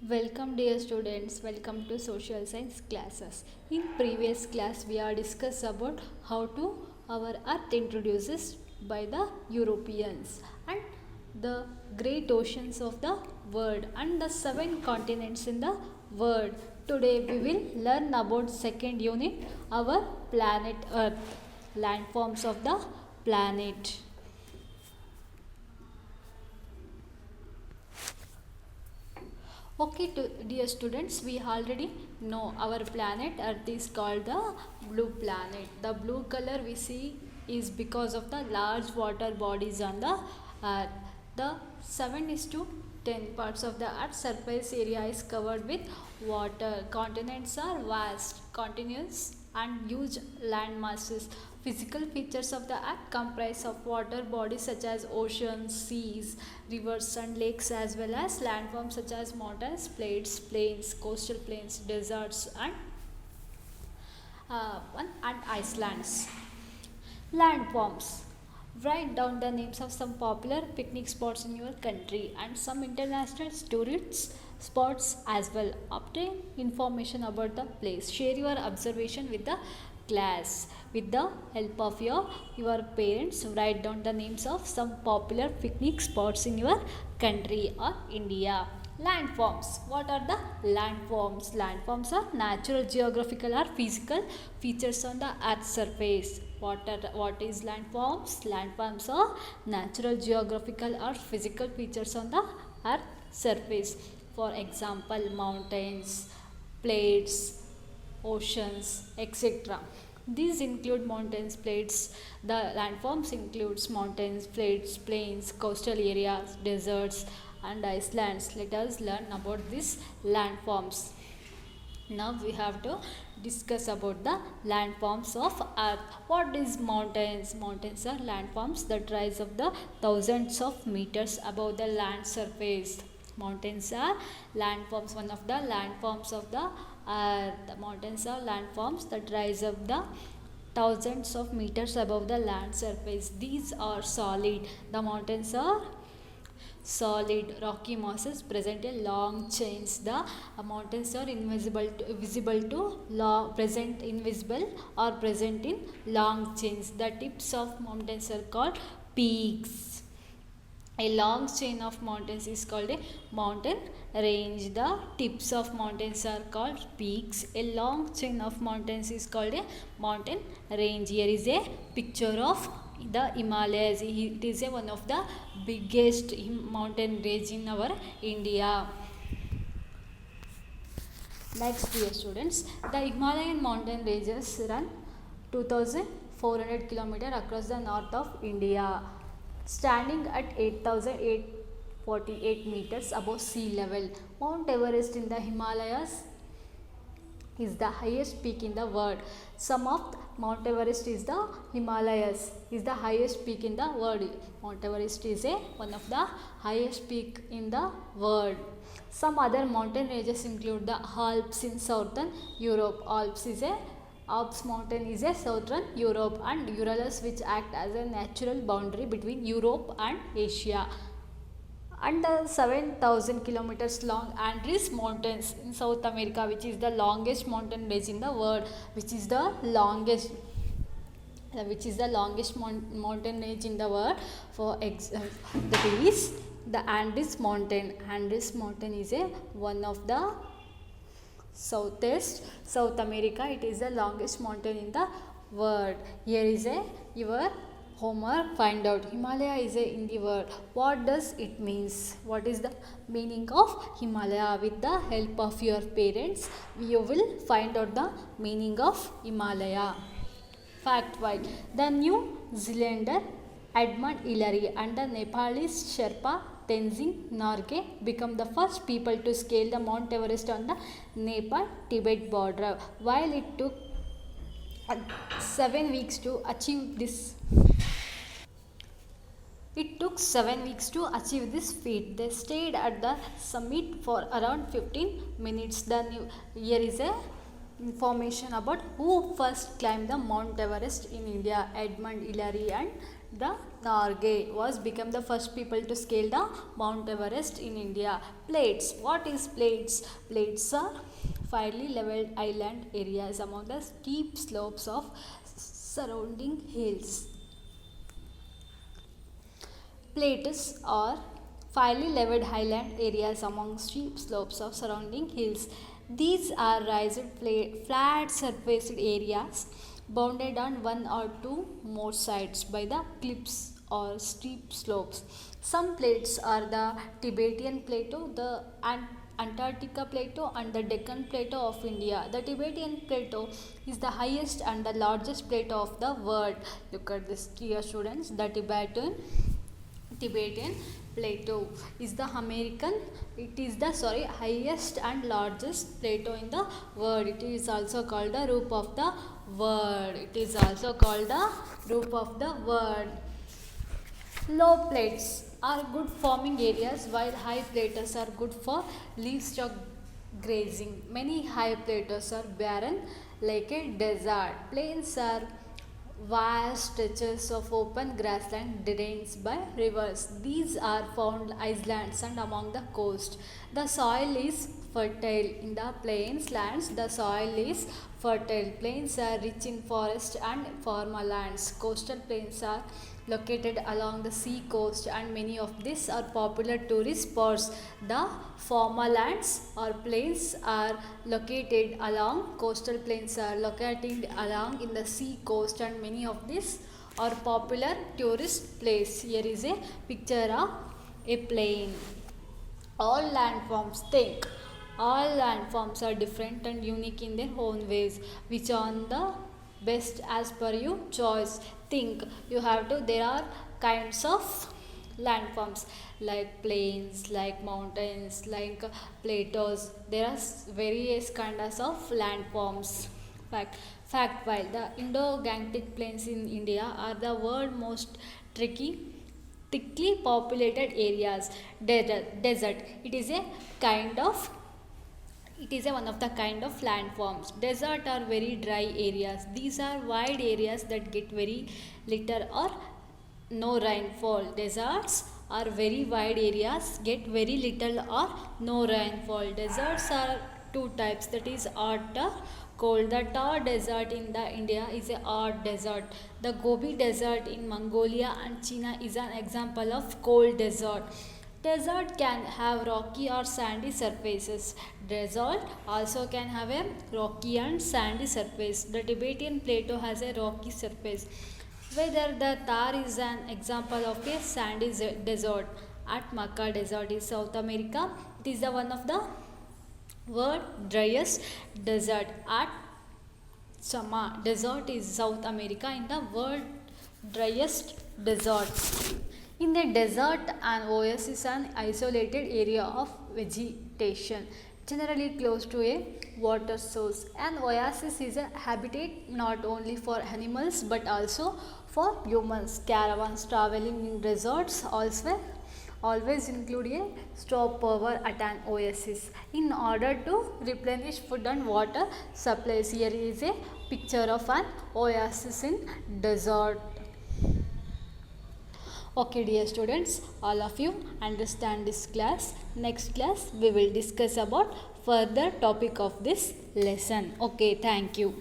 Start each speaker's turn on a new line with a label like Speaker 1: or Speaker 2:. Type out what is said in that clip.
Speaker 1: Welcome dear students, welcome to social science classes. In previous class we are discussed about how to our earth introduces by the Europeans and the great oceans of the world and the seven continents in the world. Today we will learn about second unit, our planet earth, landforms of the planet. Okay, dear students, we already know our planet Earth is called the blue planet. The blue color we see is because of the large water bodies on the Earth. The 7 is to 10 parts of the Earth's surface area is covered with water. Continents are vast, continuous and huge land masses. Physical features of the earth comprise of water bodies such as oceans, seas, rivers and lakes, as well as landforms such as mountains, plains, coastal plains, deserts and islands. Landforms. Write down the names of some popular picnic spots in your country and some international tourist spots as well. Obtain information about the place. Share your observation with the class. With the help of your parents, write down the names of some popular picnic spots in your country or India. Landforms. What are the landforms? Landforms are natural, geographical or physical features on the earth's surface. What is landforms? Landforms are natural, geographical or physical features on the earth's surface. For example, mountains, plates, oceans, etc. These include mountains, plates. The landforms includes mountains, plates, plains, coastal areas, deserts and islands. Let us learn about these landforms. Now we have to discuss about the landforms of earth. What is mountains? Mountains are landforms that rise up the thousands of meters above the land surface. Mountains are landforms, one of the landforms of the earth. The mountains are landforms that rise up the thousands of meters above the land surface. These are solid. The mountains are solid. Rocky masses present in long chains. The mountains are visible to present invisible or present in long chains. The tips of mountains are called peaks. A long chain of mountains is called a mountain range. The tips of mountains are called peaks. A long chain of mountains is called a mountain range. Here is a picture of the Himalayas. It is one of the biggest mountain range in our India. Next, dear students, the Himalayan mountain ranges run 2400 km across the north of India, standing at 8,848 meters above sea level. Mount Everest in the Himalayas is the highest peak in the world. Some of Mount Everest is the Himalayas is the highest peak in the world. Mount Everest is one of the highest peak in the world. Some other mountain ranges include the Alps in southern Europe. Alps mountain is a southern Europe, and Urals, which act as a natural boundary between Europe and Asia. And the 7,000 kilometers long Andes Mountains in South America, which is the longest mountain range in the world, which is the longest mountain range in the world. That is the Andes Mountain. Andes Mountain is one of the South America. It is the longest mountain in the world. Here is your homework. Find out Himalaya is in the world. What does it means? What is the meaning of Himalaya? With the help of your parents, you will find out the meaning of Himalaya. Fact wise, the New Zealander Edmund Hillary and the Nepalese Sherpa Tenzing Norgay become the first people to scale the Mount Everest on the Nepal-Tibet border. While it took 7 weeks to achieve this. It took 7 weeks to achieve this feat. They stayed at the summit for around 15 minutes. Here is a information about who first climbed the Mount Everest in India. Edmund Hillary and The Norgay was become the first people to scale the Mount Everest in India. Plates. What is plates? Plates are finely leveled island areas among the steep slopes of surrounding hills. Plates are finely leveled highland areas among steep slopes of surrounding hills. These are raised flat surfaced areas bounded on one or two more sides by the cliffs or steep slopes. Some plates are the Tibetan Plateau, the Antarctica Plateau and the Deccan Plateau of India. The Tibetan Plateau is the highest and the largest plateau of the world. Look at this here students. The Tibetan Plateau is the highest and largest plateau in the world. It is also called the roof of the world. Low plates are good farming areas while high plateaus are good for livestock grazing. Many high plateaus are barren like a desert. Plains are vast stretches of open grassland drained by rivers. These are found islands and along the coast. The soil is fertile in the plains lands. Plains are rich in forest and farmlands. Coastal plains are located along the sea coast and many of these are popular tourist spots. The farmlands or plains are located along coastal plains are located along in the sea coast and many of these are popular tourist place. Here is a picture of a plain. All landforms think. All landforms are different and unique in their own ways. Which on the best as per your choice? Think. There are kinds of landforms like plains, like mountains, like plateaus. There are various kinds of landforms. Fact while the Indo-Gangetic plains in India are the world's most thickly populated areas. Desert. It is one of the kind of landforms. Desert are very dry areas. These are wide areas that get very little or no rainfall. Deserts are very wide areas, get very little or no rainfall. Deserts are two types, that is hot or cold. The Thar desert in the India is a hot desert. The Gobi desert in Mongolia and China is an example of cold desert. Desert can have rocky or sandy surfaces. Desert also can have a rocky and sandy surface. The Tibetan Plateau has a rocky surface. Whether the Thar is an example of a sandy desert. Atacama Desert is South America. It is the one of the world driest desert. Atacama Desert is South America in the world driest desert. In the desert, an oasis is an isolated area of vegetation, generally close to a water source. An oasis is a habitat not only for animals but also for humans. Caravans traveling in deserts always include a stopover at an oasis in order to replenish food and water supplies. Here is a picture of an oasis in desert. Okay dear students, all of you understand this class. Next class we will discuss about further topic of this lesson. Okay, thank you.